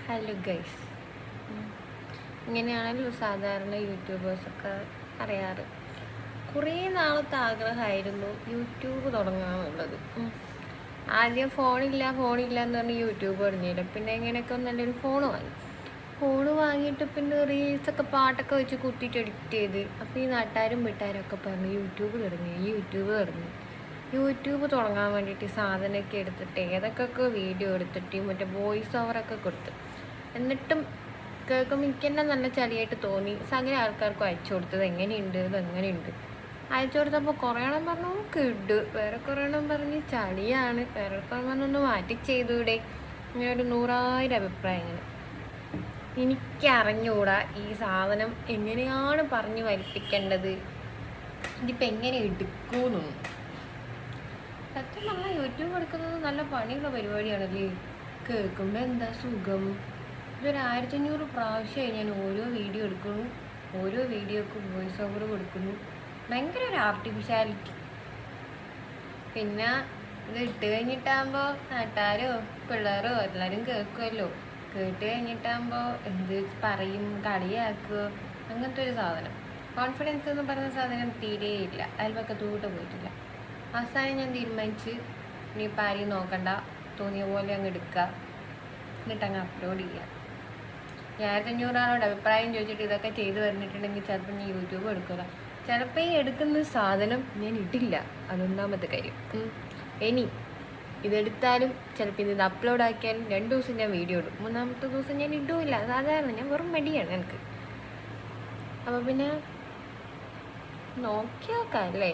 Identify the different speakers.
Speaker 1: Hello guys, ഇങ്ങനെയാണല്ലോ സാധാരണ യൂട്യൂബേഴ്സൊക്കെ അറിയാറ്. കുറേ നാളത്തെ ആഗ്രഹമായിരുന്നു യൂട്യൂബ് തുടങ്ങാമെന്നുള്ളത്. ആദ്യം ഫോണില്ല എന്ന് പറഞ്ഞ് യൂട്യൂബ് തുടങ്ങിയില്ല. പിന്നെ എങ്ങനെയൊക്കെ നല്ലൊരു ഫോൺ വാങ്ങിയിട്ട് പിന്നെ റീൽസൊക്കെ പാട്ടൊക്കെ വെച്ച് കുത്തിയിട്ട് എഡിറ്റ് ചെയ്ത്. അപ്പോൾ ഈ നാട്ടുകാരും വീട്ടുകാരൊക്കെ പറഞ്ഞ് യൂട്യൂബ് തുടങ്ങാൻ വേണ്ടിയിട്ട് സാധനമൊക്കെ എടുത്തിട്ട് ഏതൊക്കെ വീഡിയോ എടുത്തിട്ട് മറ്റേ വോയിസ് ഓവറൊക്കെ കൊടുത്ത്. എന്നിട്ടും കേൾക്കുമ്പോൾ എനിക്ക് തന്നെ നല്ല ചളിയായിട്ട് തോന്നി. സകല ആൾക്കാർക്കും അയച്ചു കൊടുത്തത് ഇതെങ്ങനെയുണ്ട്. അയച്ചു കൊടുത്തപ്പോൾ കുറേണം പറഞ്ഞു കിഡ്, വേറെ കുറേണം പറഞ്ഞ് ചളിയാണ്, വേറെ കുറേ പറഞ്ഞൊന്ന് മാറ്റി ചെയ്തൂടെ. ഇങ്ങനെ ഒരു 100,000 അഭിപ്രായങ്ങൾ. എനിക്കറിഞ്ഞൂടാ ഈ സാധനം എങ്ങനെയാണ് പറഞ്ഞ് വലിപ്പിക്കേണ്ടത്, ഇതിപ്പോൾ എങ്ങനെ എടുക്കുമെന്നൊന്നും. സത്യം പറഞ്ഞാൽ യൂട്യൂബ് എടുക്കുന്നത് നല്ല പണിയുള്ള പരിപാടിയാണല്ലേ. കേൾക്കുമ്പോൾ എന്താ സുഖം. ഇതൊരു 1500 പ്രാവശ്യമായി ഞാൻ ഓരോ വീഡിയോ എടുക്കുന്നു, ഓരോ വീഡിയോക്കും വോയിസ് ഓവർ കൊടുക്കുന്നു. ഭയങ്കര ഒരു ആർട്ടിഫിഷ്യാലിറ്റി. പിന്നെ ഇത് ഇട്ട് കഴിഞ്ഞിട്ടാകുമ്പോൾ നാട്ടുകാരോ പിള്ളേരോ എല്ലാവരും കേൾക്കുമല്ലോ. കേട്ട് കഴിഞ്ഞിട്ടാകുമ്പോൾ എന്ത് പറയും, കളിയാക്കുമോ, അങ്ങനത്തെ ഒരു സാധനം. കോൺഫിഡൻസ് എന്ന് പറയുന്ന സാധനം തീരെയില്ല. അയൽപക്കത്തോട്ട് പോയിട്ടില്ല. അവസാനം ഞാൻ തീരുമാനിച്ച് ഇനിയിപ്പോൾ ആരെയും നോക്കണ്ട, തോന്നിയ പോലെ അങ്ങ് എടുക്കുക, എന്നിട്ട് അങ്ങ് അപ്ലോഡ് ചെയ്യുക. 1500 ആളോട് അഭിപ്രായം ചോദിച്ചിട്ട് ഇതൊക്കെ ചെയ്ത് പറഞ്ഞിട്ടുണ്ടെങ്കിൽ ചിലപ്പോൾ ഞാൻ യൂട്യൂബ് എടുക്കില്ല. ചിലപ്പോൾ ഈ എടുക്കുന്ന സാധനം ഞാൻ ഇടില്ല, അതൊന്നാമത്തെ കാര്യം. ഇനി ഇതെടുത്താലും ചിലപ്പോൾ ഇത് അപ്ലോഡ് ആക്കിയാലും 2 ദിവസം ഞാൻ വീഡിയോ ഇടും, 3-ാമത്തെ ദിവസം ഞാൻ ഇടുമില്ല. സാധാരണ ഞാൻ വെറും മടിയാണ് എനിക്ക്. അപ്പോൾ പിന്നെ നോക്കിയാക്കാം അല്ലേ.